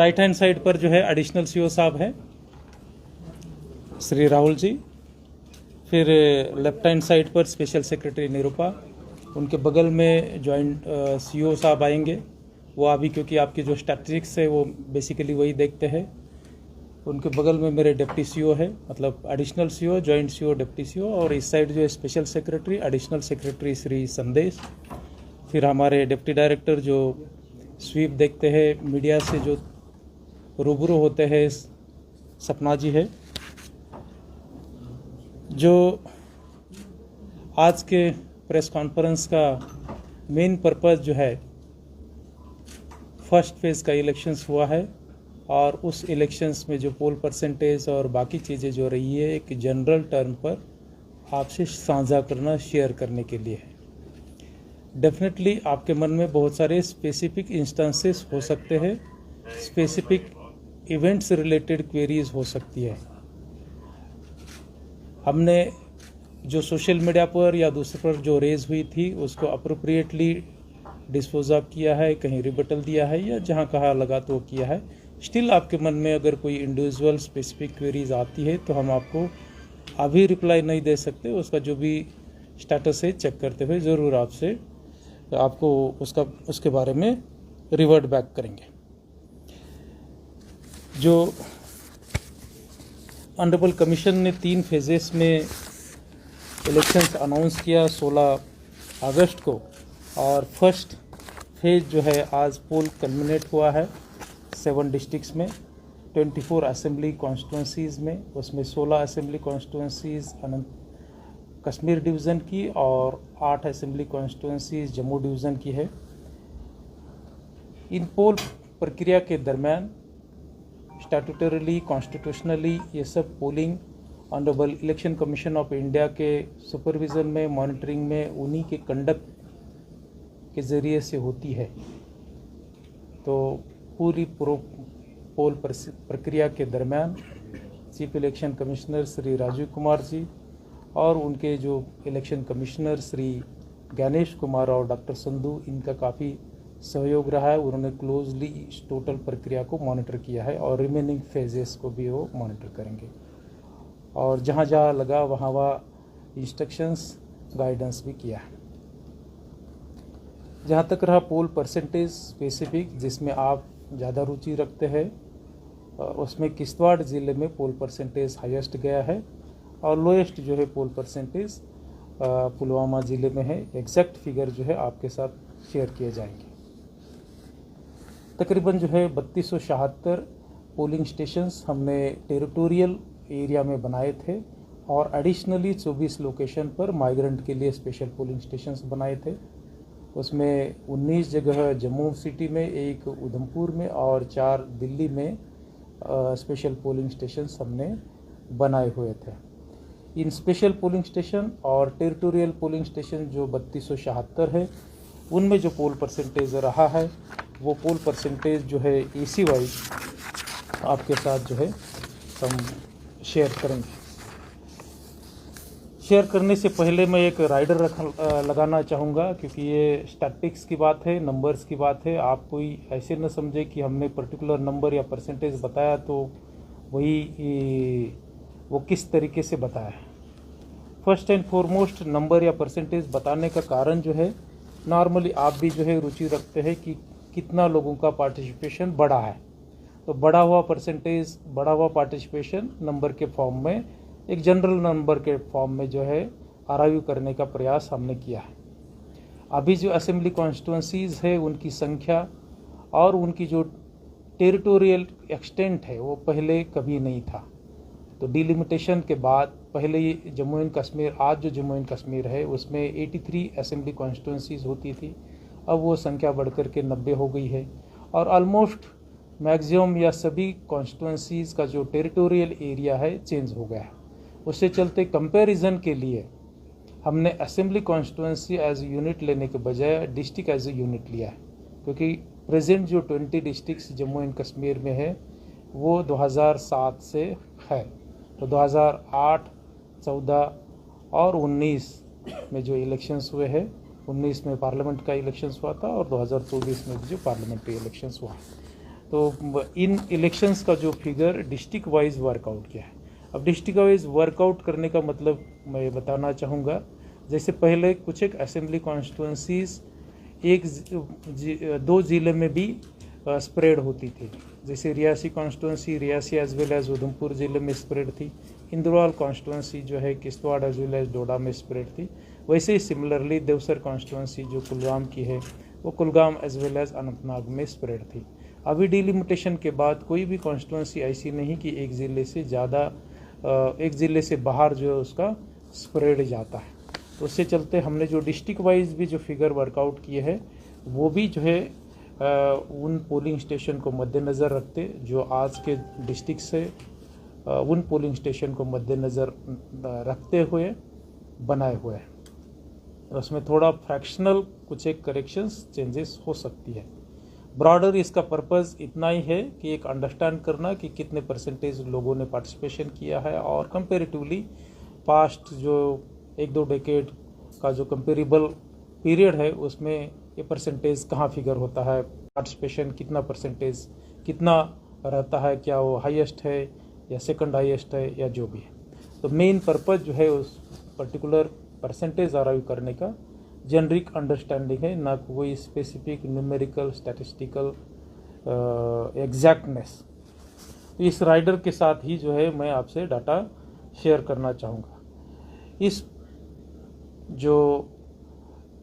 Right hand side पर जो है एडिशनल सीओ साहब हैं श्री राहुल जी, फिर लेफ्ट हैंड साइड पर स्पेशल सेक्रेटरी निरूपा, उनके बगल में जॉइंट सीओ साहब आएंगे। वो अभी क्योंकि आपकी जो स्टैटिस्टिक्स है वो बेसिकली वही देखते हैं। उनके बगल में मेरे डिप्टी सीओ है, मतलब additional CO, joint CO, deputy CO, और इस साइड जो है special secretary, additional secretary Shri संदेश। फिर हमारे डिप्टी डायरेक्टर जो स्वीप देखते हैं, मीडिया से जो रूबरू होते हैं, सपना जी है। जो आज के प्रेस कॉन्फ्रेंस का मेन पर्पस जो है, फर्स्ट फेज़ का इलेक्शंस हुआ है और उस इलेक्शंस में जो पोल परसेंटेज और बाकी चीज़ें जो रही है एक जनरल टर्म पर आपसे साझा करना, शेयर करने के लिए है। डेफिनेटली आपके मन में बहुत सारे स्पेसिफिक इंस्टेंसेस हो सकते हैं, स्पेसिफिक इवेंट्स रिलेटेड क्वेरीज हो सकती है। हमने जो सोशल मीडिया पर या दूसरे पर जो रेज हुई थी उसको अप्रोप्रिएटली डिस्पोज ऑफ किया है, कहीं रिबटल दिया है या जहां कहा लगा तो किया है। स्टिल आपके मन में अगर कोई इंडिविजुअल स्पेसिफिक क्वेरीज आती है तो हम आपको अभी रिप्लाई नहीं दे सकते, उसका जो भी स्टेटस है चेक करते हुए ज़रूर आपको उसके बारे में रिवर्ट बैक करेंगे। जो ऑनरेबल कमीशन ने 3 फेजेस में इलेक्शंस अनाउंस किया 16 अगस्त को, और फर्स्ट फेज जो है आज पोल कल्मिनेट हुआ है 7 डिस्ट्रिक्ट्स में, 24 असेंबली कॉन्स्टिट्यूंसीज़ में, उसमें 16 असेंबली कॉन्स्टिट्यूंसीज़ कश्मीर डिवीज़न की और 8 असेंबली कॉन्स्टिट्यूंसीज़ जम्मू डिवीज़न की है। इन पोल प्रक्रिया के दरमियान स्टैट्यूटरली, कॉन्स्टिट्यूशनली ये सब polling honourable election commission of India के सुपरविज़न में, मॉनिटरिंग में, उन्हीं के कंडक्ट के ज़रिए से होती है। तो पूरी पोल प्रक्रिया के दरमियान chief election commissioner Shri Rajiv Kumar ji और उनके जो इलेक्शन कमिश्नर श्री गणेश कुमार और डॉक्टर संधू, इनका काफ़ी सहयोग रहा है। उन्होंने क्लोजली इस टोटल प्रक्रिया को मॉनिटर किया है और रिमेनिंग फेजेस को भी वो मॉनिटर करेंगे, और जहाँ जहाँ लगा वहाँ इंस्ट्रक्शंस, गाइडेंस भी किया है। जहाँ तक रहा पोल परसेंटेज स्पेसिफिक जिसमें आप ज़्यादा रुचि रखते हैं, उसमें किश्तवाड़ ज़िले में पोल परसेंटेज हाईएस्ट गया है और लोएस्ट जो है पोल परसेंटेज पुलवामा ज़िले में है। एग्जैक्ट फिगर जो है आपके साथ शेयर किए जाएंगे। तकरीबन जो है 3276 पोलिंग स्टेशंस हमने टेरिटोरियल एरिया में बनाए थे और एडिशनली 24 लोकेशन पर माइग्रेंट के लिए स्पेशल पोलिंग स्टेशंस बनाए थे। उसमें 19 जगह जम्मू सिटी में, 1 उधमपुर में और 4 दिल्ली में स्पेशल पोलिंग स्टेशंस हमने बनाए हुए थे। इन स्पेशल पोलिंग स्टेशन और टेरिटोरियल पोलिंग स्टेशन जो 3276 है, उनमें जो पोल परसेंटेज रहा है वो पोल परसेंटेज जो है एसी वाइज आपके साथ जो है हम शेयर करेंगे। शेयर करने से पहले मैं एक राइडर लगाना चाहूँगा, क्योंकि ये स्टैटिस्टिक्स की बात है, नंबर्स की बात है। आप कोई ऐसे न समझे कि हमने पर्टिकुलर नंबर या परसेंटेज बताया तो वो किस तरीके से बताया है। फर्स्ट एंड फॉरमोस्ट नंबर या परसेंटेज बताने का कारण जो है, नॉर्मली आप भी जो है रुचि रखते हैं कि कितना लोगों का पार्टिसिपेशन बढ़ा है, तो बढ़ा हुआ परसेंटेज, बढ़ा हुआ पार्टिसिपेशन नंबर के फॉर्म में, एक जनरल नंबर के फॉर्म में जो है अराइव करने का प्रयास हमने किया है। अभी जो असेंबली कॉन्स्टिट्यूंसीज़ है उनकी संख्या और उनकी जो टेरिटोरियल एक्सटेंट है वो पहले कभी नहीं था। तो डिलिमिटेशन के बाद पहले ये जम्मू एंड कश्मीर, आज जो जम्मू एंड कश्मीर है उसमें 83 असेंबली कॉन्स्टिट्यूंसीज़ होती थी, अब वो संख्या बढ़कर के 90 हो गई है और ऑलमोस्ट मैक्सिमम या सभी कॉन्स्टिट्यूंसीज़ का जो टेरिटोरियल एरिया है चेंज हो गया है। उससे चलते कंपैरिजन के लिए हमने असेंबली कॉन्स्टिट्यूंसी एज यूनिट लेने के बजाय डिस्ट्रिक्ट एज ए यूनिट लिया है, क्योंकि प्रेजेंट जो 20 डिस्ट्रिक्ट्स जम्मू एंड कश्मीर में है वो 2007 से है। तो 2008, 14 और 19 में जो इलेक्शंस हुए हैं, 19 में पार्लियामेंट का इलेक्शंस हुआ था और 2024 में भी जो पार्लियामेंट्री इलेक्शंस हुआ। तो इन इलेक्शंस का जो फिगर डिस्ट्रिक्ट वाइज वर्कआउट किया है। अब डिस्ट्रिक्ट वाइज वर्कआउट करने का मतलब मैं बताना चाहूँगा, जैसे पहले कुछ एक असेंबली कॉन्स्टिट्यूंसीज दो ज़िले में भी स्प्रेड होती थी, जैसे Reasi constituency Reasi as well as Udhampur ज़िले में स्प्रेड थी, इंद्रवाल कॉन्स्टिट्यूंसी जो है Kishtwar as well as Doda में स्प्रेड थी। वैसे ही सिमिलरली देवसर कॉन्स्टिट्यूंसी जो कुलगाम की है वो Kulgam as well as Anantnag में स्प्रेड थी। अभी डिलिमिटेशन के बाद कोई भी कॉन्स्टिट्यूंसी ऐसी नहीं कि एक ज़िले से ज़्यादा एक ज़िले से बाहर जो है उसका स्प्रेड जाता है। तो उससे चलते हमने जो डिस्ट्रिक्ट वाइज भी जो फिगर वर्कआउट किए हैं वो भी जो है उन पोलिंग स्टेशन को मद्देनज़र रखते जो आज के डिस्ट्रिक्ट से उन पोलिंग स्टेशन को मद्देनज़र रखते हुए बनाए हुए हैं। उसमें थोड़ा फ्रैक्शनल कुछ एक करेक्शंस चेंजेस हो सकती है। ब्रॉडर इसका पर्पज़ इतना ही है कि एक अंडरस्टैंड करना कि कितने परसेंटेज लोगों ने पार्टिसिपेशन किया है और कंपेरेटिवली पास्ट जो एक दो डेकेड का जो कंपेरेबल पीरियड है उसमें ये परसेंटेज कहाँ फिगर होता है, पार्टिसिपेशन कितना परसेंटेज कितना रहता है, क्या वो हाईएस्ट है या सेकंड हाईएस्ट है या जो भी है। तो मेन पर्पज़ जो है उस पर्टिकुलर परसेंटेज अराइव करने का जेनरिक अंडरस्टैंडिंग है, ना कोई स्पेसिफिक न्यूमेरिकल स्टैटिस्टिकल एग्जैक्टनेस। तो इस राइडर के साथ ही जो है मैं आपसे डाटा शेयर करना चाहूँगा। इस जो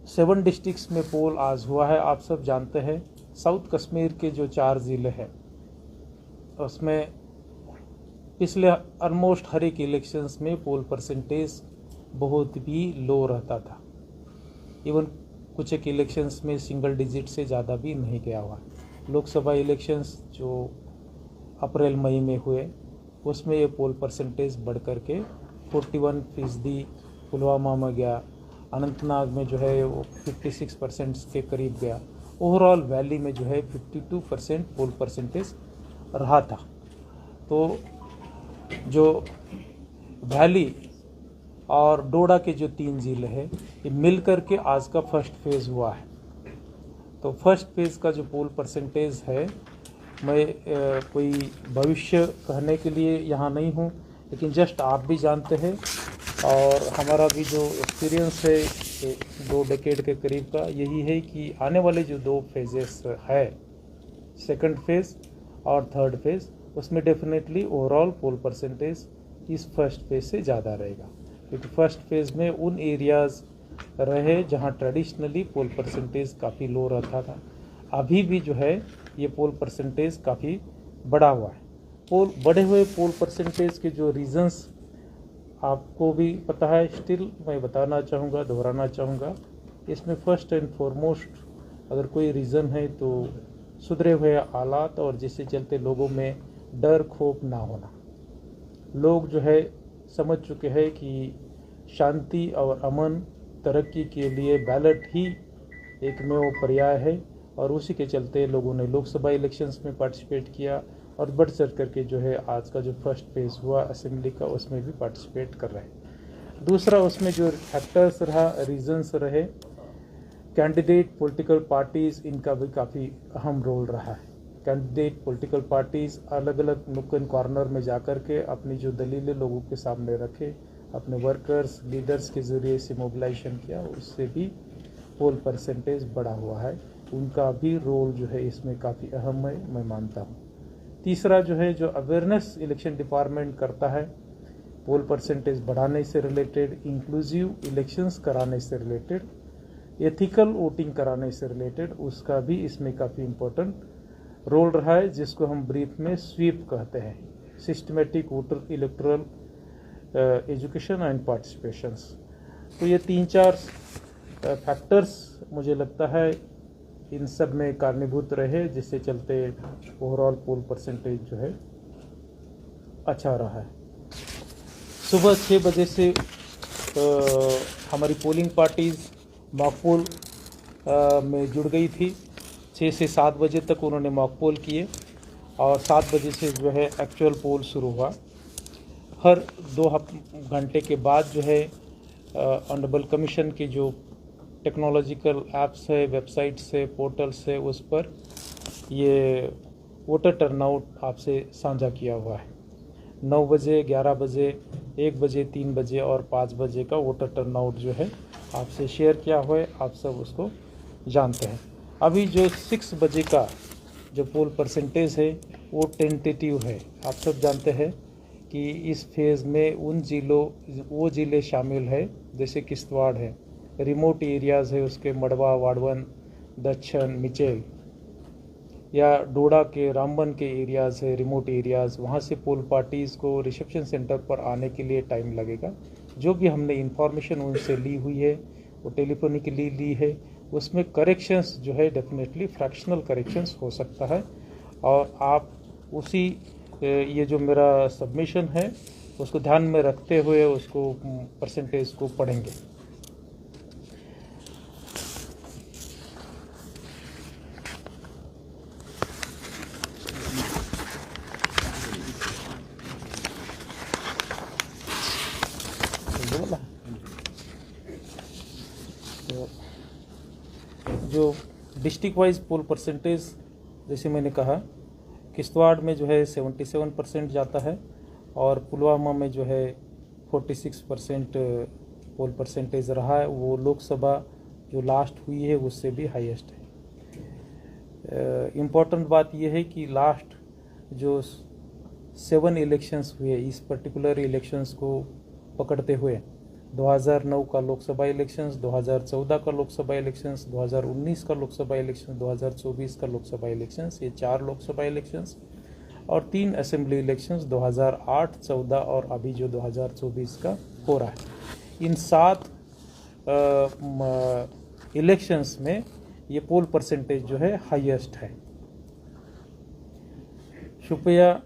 7 डिस्ट्रिक्ट्स में पोल आज हुआ है, आप सब जानते हैं साउथ कश्मीर के जो 4 ज़िले हैं उसमें पिछले ऑलमोस्ट हर एक इलेक्शंस में पोल परसेंटेज बहुत भी लो रहता था। इवन कुछ एक इलेक्शंस में सिंगल डिजिट से ज़्यादा भी नहीं गया हुआ। लोकसभा इलेक्शंस जो अप्रैल मई में हुए उसमें ये पोल परसेंटेज बढ़ कर के 41% पुलवामा में गया, अनंतनाग में जो है वो 56% के करीब गया। ओवरऑल वैली में जो है 52% पोल परसेंटेज रहा था। तो जो वैली और डोडा के जो 3 ज़िले हैं ये मिल कर के आज का फर्स्ट फेज़ हुआ है। तो फर्स्ट फेज़ का जो पोल परसेंटेज है, मैं कोई भविष्य कहने के लिए यहाँ नहीं हूँ, लेकिन जस्ट आप भी जानते हैं और हमारा भी जो एक्सपीरियंस है 2 डेकेड के करीब का यही है कि आने वाले जो 2 फेजेस है, सेकंड फेज़ और थर्ड फेज़, उसमें डेफिनेटली ओवरऑल पोल परसेंटेज इस फर्स्ट फेज़ से ज़्यादा रहेगा, क्योंकि फर्स्ट फेज़ में उन एरियाज़ रहे जहां ट्रेडिशनली पोल परसेंटेज काफ़ी लो रहता था। अभी भी जो है ये पोल परसेंटेज काफ़ी बढ़ा हुआ है। बढ़े हुए पोल परसेंटेज के जो रीज़न्स आपको भी पता है, स्टिल मैं बताना चाहूँगा, दोहराना चाहूँगा। इसमें फर्स्ट एंड फॉरमोस्ट अगर कोई रीज़न है तो सुधरे हुए हालात और जिससे चलते लोगों में डर खौफ ना होना। लोग जो है समझ चुके हैं कि शांति और अमन तरक्की के लिए बैलेट ही एकमेव पर्याय है, और उसी के चलते लोगों ने लोकसभा इलेक्शंस में पार्टिसिपेट किया और बढ़ चढ़ करके जो है आज का जो फर्स्ट फेज़ हुआ असेंबली का उसमें भी पार्टिसिपेट कर रहे हैं। दूसरा उसमें जो फैक्टर्स रहा, रीजंस रहे, कैंडिडेट पॉलिटिकल पार्टीज़, इनका भी काफ़ी अहम रोल रहा है। कैंडिडेट पॉलिटिकल पार्टीज़ अलग अलग नुक्कड़ कॉर्नर में जाकर के अपनी जो दलीलें लोगों के सामने रखे, अपने वर्कर्स लीडर्स के ज़रिए से मोबिलाइजेशन किया, उससे भी पोल परसेंटेज बढ़ा हुआ है। उनका भी रोल जो है इसमें काफ़ी अहम है, मैं मानता हूँ। तीसरा जो है जो अवेयरनेस इलेक्शन डिपार्टमेंट करता है पोल परसेंटेज बढ़ाने से रिलेटेड, इंक्लूसिव इलेक्शंस कराने से रिलेटेड, एथिकल वोटिंग कराने से रिलेटेड, उसका भी इसमें काफ़ी इम्पोर्टेंट रोल रहा है, जिसको हम ब्रीफ में स्वीप कहते हैं, systematic voter electoral education and participations. तो ये 3-4 फैक्टर्स मुझे लगता है इन सब में कारणीभूत रहे, जिससे चलते ओवरऑल पोल परसेंटेज जो है अच्छा रहा है। सुबह 6 बजे से हमारी पोलिंग पार्टीज़ मॉक पोल में जुड़ गई थी। 6 से 7 बजे तक उन्होंने मॉक पोल किए और 7 बजे से जो है एक्चुअल पोल शुरू हुआ। हर 2 घंटे के बाद जो है ऑनरेबल कमीशन के जो टेक्नोलॉजिकल ऐप्स है, वेबसाइट्स है, पोर्टल्स है, उस पर ये वोटर टर्नआउट आपसे साझा किया हुआ है। 9 बजे, 11 बजे, 1 बजे, 3 बजे और 5 बजे का वोटर टर्नआउट जो है आपसे शेयर किया हुआ है, आप सब उसको जानते हैं। अभी जो 6 बजे का जो पोल परसेंटेज है वो टेंटेटिव है। आप सब जानते हैं कि इस फेज़ में वो ज़िले शामिल है जैसे किश्तवाड़ है, रिमोट एरियाज़ है उसके मड़वा, वाड़वन, दक्षिण, मिचेल, या डोडा के रामबन के एरियाज़ है, रिमोट एरियाज़, वहाँ से पोल पार्टीज़ को रिसेप्शन सेंटर पर आने के लिए टाइम लगेगा। जो भी हमने इंफॉर्मेशन उनसे ली हुई है वो टेलीफोनिकली ली है, उसमें करेक्शंस जो है डेफिनेटली फ्रैक्शनल करेक्शंस हो सकता है, और आप उसी ये जो मेरा सबमिशन है उसको ध्यान में रखते हुए उसको परसेंटेज को पढ़ेंगे। तो जो डिस्ट्रिक्ट वाइज पोल परसेंटेज, जैसे मैंने कहा, किश्तवाड़ में जो है 77% जाता है और पुलवामा में जो है 46% पोल परसेंटेज रहा है। वो लोकसभा जो लास्ट हुई है उससे भी हाईएस्ट है। इम्पॉर्टेंट बात यह है कि लास्ट जो 7 इलेक्शंस हुए, इस पर्टिकुलर इलेक्शंस को पकड़ते हुए 2009 का लोकसभा इलेक्शंस, 2014 का लोकसभा इलेक्शंस, 2019 का लोकसभा इलेक्शंस, 2024 का लोकसभा इलेक्शंस, ये 4 लोकसभा इलेक्शंस और 3 असेंबली इलेक्शंस 2008, 14 और अभी जो 2024 का हो रहा है। इन 7 इलेक्शंस में ये पोल परसेंटेज जो है हाईएस्ट है। शुपिया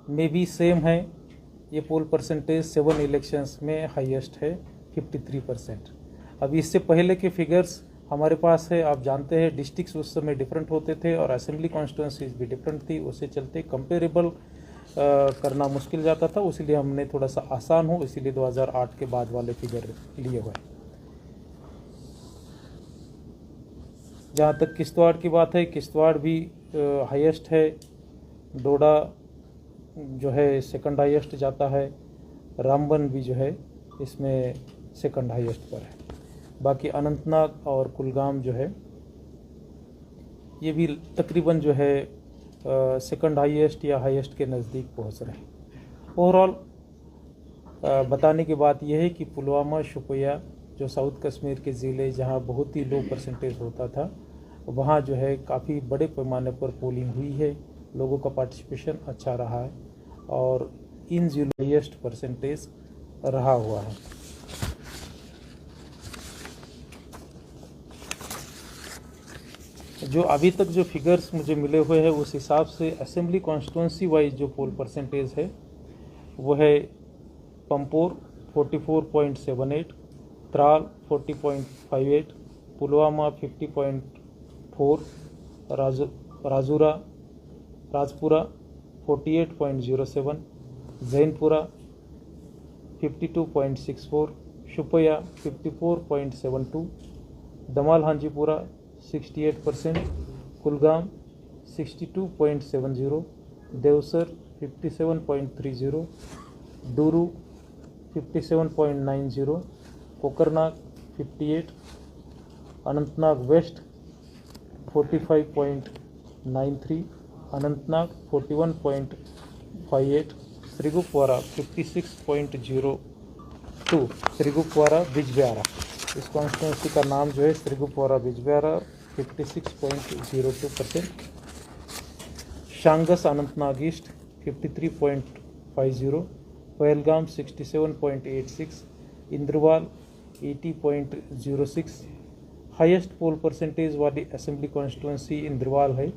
में भी सेम है, ये पोल परसेंटेज 7 इलेक्शंस में हाईएस्ट है 53%। अब इससे पहले के फिगर्स हमारे पास है, आप जानते हैं डिस्ट्रिक्ट्स उस समय डिफरेंट होते थे और असेंबली कॉन्स्टिट्यूंसीज भी डिफरेंट थी, उससे चलते कंपेरेबल करना मुश्किल जाता था, इसलिए हमने थोड़ा सा आसान हो इसीलिए 2008 के बाद वाले फिगर लिए हुए। जहाँ तक किश्तवाड़ की बात है, किश्तवाड़ भी हाईएस्ट है, डोडा जो है सेकंड हाईएस्ट जाता है, रामबन भी जो है इसमें सेकंड हाईएस्ट पर है। बाकी अनंतनाग और कुलगाम जो है ये भी तकरीबन जो है सेकंड हाईएस्ट या हाईएस्ट के नज़दीक पहुंच रहे हैं। ओवरऑल बताने की बात यह है कि पुलवामा, शुपिया जो साउथ कश्मीर के ज़िले जहां बहुत ही लो परसेंटेज होता था, वहां जो है काफ़ी बड़े पैमाने पर पोलिंग हुई है, लोगों का पार्टिसिपेशन अच्छा रहा है और इन ज़िलों हाईएस्ट परसेंटेज रहा हुआ है। जो अभी तक जो फिगर्स मुझे मिले हुए हैं उस हिसाब से असेंबली कॉन्स्टिट्यूंसी वाइज जो पोल परसेंटेज है वो है पंपोर 44.78, त्राल 40.58, पुलवामा 50.4, राजपुरा 48.07, जैनपुरा 52.64, शुपिया 54.72, दमाल हांजीपुरा 68%, कुलगाम 62.70, देवसर 57.30, डूरू 57.90, कोकरनाग 58, अनंतनाग वेस्ट 45.93, अनंतनाग 41.58, श्रीगुफवारा 56.02, श्रीगुफवारा बिजबिहारा, इस कॉन्स्टिट्यूंसी का नाम जो है श्रीगुफवारा बिजबिहारा 56.02%, शांगस अनंतनाग ईस्ट 53.50, पहलगाम 67.86, इंद्रवाल 80.06। हाईएस्ट पोल परसेंटेज वाली असेंबली कॉन्स्टिट्यूंसी इंद्रवाल है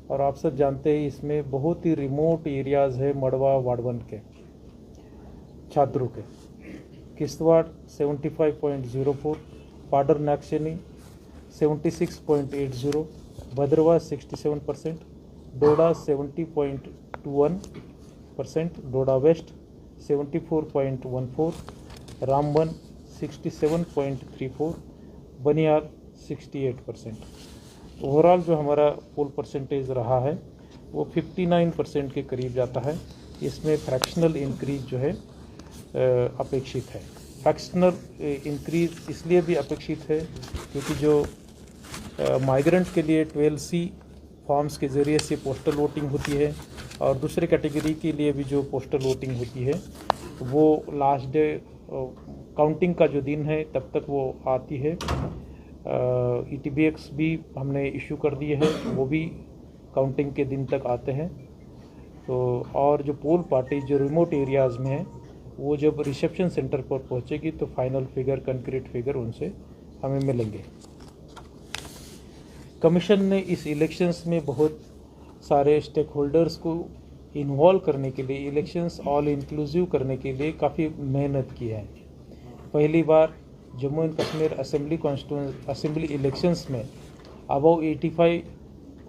और आप सब जानते हैं इसमें बहुत ही रिमोट एरियाज़ है, मड़वा, वाड़वन के छात्रों के। किश्तवाड़ 75.04, पाडर नागशनी 76.80, भद्रवाह 67%, डोडा 70.21%, डोडा वेस्ट 74.14, रामबन 67.34, बनियाल 68%। ओवरऑल जो हमारा पोल परसेंटेज रहा है वो 59% के करीब जाता है। इसमें फ्रैक्शनल इंक्रीज जो है अपेक्षित है। फ्रैक्शनल इंक्रीज इसलिए भी अपेक्षित है क्योंकि जो माइग्रेंट के लिए 12C फॉर्म्स के ज़रिए से पोस्टल वोटिंग होती है और दूसरे कैटेगरी के लिए भी जो पोस्टल वोटिंग होती है वो लास्ट डे काउंटिंग का जो दिन है तब तक वो आती है। ETBX भी हमने इशू कर दिए हैं, वो भी काउंटिंग के दिन तक आते हैं। तो और जो पोल पार्टी जो रिमोट एरियाज़ में है वो जब रिसेप्शन सेंटर पर पहुंचेगी तो फाइनल फिगर, कंक्रीट फिगर उनसे हमें मिलेंगे। कमीशन ने इस इलेक्शंस में बहुत सारे स्टेक होल्डर्स को इन्वॉल्व करने के लिए, इलेक्शंस ऑल इंक्लूसिव करने के लिए काफ़ी मेहनत की है। पहली बार Jammu and Kashmir assembly elections में अबव 85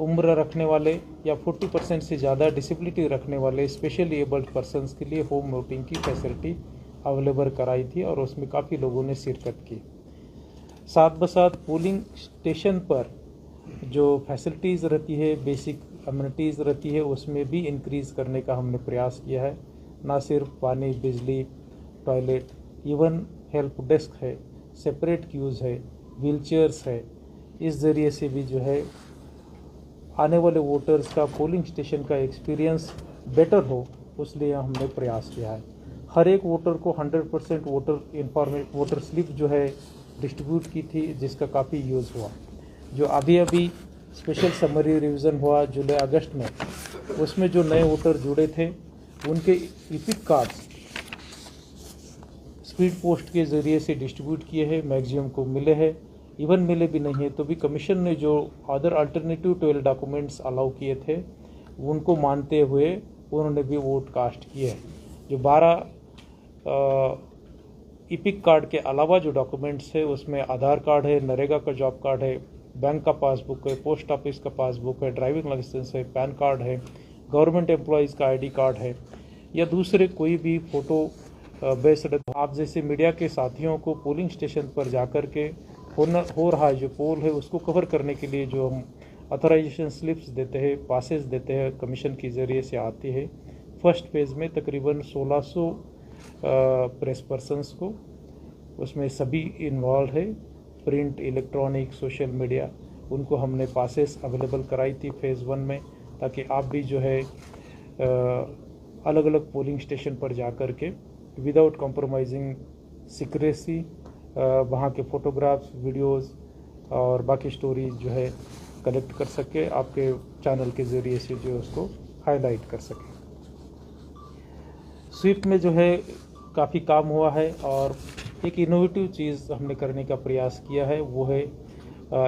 उम्र रखने वाले या 40% से ज़्यादा डिसेबिलिटी रखने वाले स्पेशली एबल्ड पर्सनस के लिए होम वोटिंग की फैसिलिटी अवेलेबल कराई थी और उसमें काफ़ी लोगों ने शिरकत की। साथ बसाथ पोलिंग स्टेशन पर जो फैसिलिटीज़ रहती है, बेसिक अम्यूनिटीज़ रहती है, उसमें भी इंक्रीज़ करने का हमने प्रयास किया है। ना सिर्फ पानी, बिजली, टॉयलेट, इवन हेल्प डेस्क है, सेपरेट क्यूज़ है, व्हीलचेयर्स है। इस ज़रिए से भी जो है आने वाले वोटर्स का पोलिंग स्टेशन का एक्सपीरियंस बेटर हो, उसलिए हमने प्रयास किया है। हर एक वोटर को 100% वोटर स्लिप जो है डिस्ट्रीब्यूट की थी, जिसका काफ़ी यूज़ हुआ। जो अभी स्पेशल समरी रिवीजन हुआ जुलाई अगस्त में, उसमें जो नए वोटर जुड़े थे उनके इपिक कार्ड्स स्पीड पोस्ट के ज़रिए से डिस्ट्रीब्यूट किए हैं, मैक्सिमम को मिले हैं। इवन मिले भी नहीं है तो भी कमीशन ने जो अदर अल्टरनेटिव 12 डॉक्यूमेंट्स अलाउ किए थे उनको मानते हुए उन्होंने भी वोट कास्ट किए हैं। जो 12 इपिक कार्ड के अलावा जो डॉक्यूमेंट्स है उसमें आधार कार्ड है, नरेगा का जॉब कार्ड है, बैंक का पासबुक है, पोस्ट ऑफिस का पासबुक है, ड्राइविंग लाइसेंस है, पैन कार्ड है, गवर्नमेंट एम्प्लॉयज़ का ID कार्ड है या दूसरे कोई भी फ़ोटो बेस्ड। आप जैसे मीडिया के साथियों को पोलिंग स्टेशन पर जाकर के हो रहा है जो पोल है उसको कवर करने के लिए जो हम ऑथराइजेशन स्लिप्स देते हैं, पासेस देते हैं, कमीशन के ज़रिए से आती है। फर्स्ट फेज़ में तकरीबन 1600 प्रेस पर्सनस को, उसमें सभी इन्वॉल्व है, प्रिंट, इलेक्ट्रॉनिक, सोशल मीडिया, उनको हमने पासेस अवेलेबल कराई थी फेज़ 1 में, ताकि आप भी जो है अलग अलग पोलिंग स्टेशन पर जा कर के विदाउट कॉम्प्रोमाइजिंग सिक्रेसी वहाँ के फ़ोटोग्राफ्स, वीडियोस और बाकी स्टोरीज जो है कलेक्ट कर सके, आपके चैनल के ज़रिए से जो उसको हाईलाइट कर सके। स्वीप में जो है काफ़ी काम हुआ है और एक इनोवेटिव चीज़ हमने करने का प्रयास किया है, वो है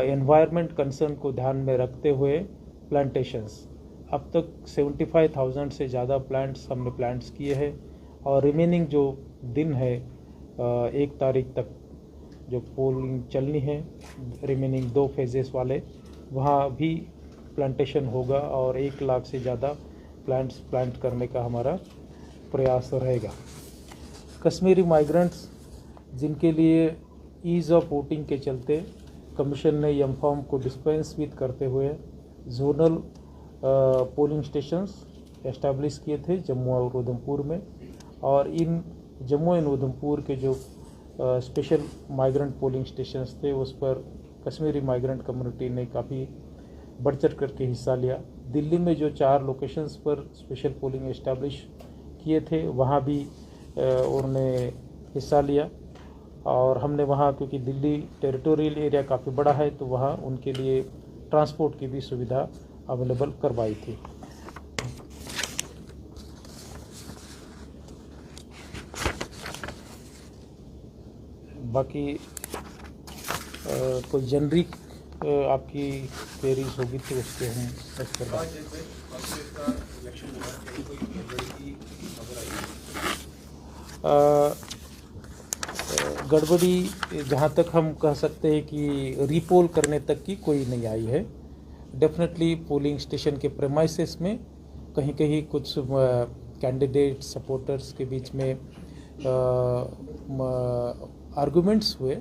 एनवायरनमेंट कंसर्न को ध्यान में रखते हुए प्लांटेशंस। अब तक 75,000 से ज़्यादा प्लांट्स हमने प्लांट्स किए हैं और रिमेनिंग जो दिन है 1 तारीख तक जो पोलिंग चलनी है, रिमेनिंग 2 फेजेस वाले, वहाँ भी प्लांटेशन होगा और 1 लाख से ज़्यादा प्लांट्स प्लांट करने का हमारा प्रयास रहेगा। कश्मीरी माइग्रेंट्स जिनके लिए ईज़ ऑफ वोटिंग के चलते कमीशन ने एमफॉर्म को डिस्पेंस विद करते हुए जोनल पोलिंग स्टेशंस एस्टैब्लिश किए थे जम्मू और उधमपुर में, और इन जम्मू एंड उधमपुर के जो स्पेशल माइग्रेंट पोलिंग स्टेशंस थे उस पर कश्मीरी माइग्रेंट कम्युनिटी ने काफ़ी बढ़ चढ़ करके हिस्सा लिया। दिल्ली में जो 4 लोकेशंस पर स्पेशल पोलिंग एस्टैब्लिश किए थे वहाँ भी उन्होंने हिस्सा लिया और हमने वहाँ, क्योंकि दिल्ली टेरिटोरियल एरिया काफ़ी बड़ा है, तो वहाँ उनके लिए ट्रांसपोर्ट की भी सुविधा अवेलेबल करवाई थी। बाकी कोई जनरिक आपकी क्वेरीज होगी तो उसको हम इस पर गड़बड़ी जहाँ तक हम कह सकते हैं कि रीपोल करने तक की कोई नहीं आई है। डेफिनेटली पोलिंग स्टेशन के प्रेमाइसेस में कहीं कहीं कुछ कैंडिडेट सपोर्टर्स के बीच में आर्गुमेंट्स हुए,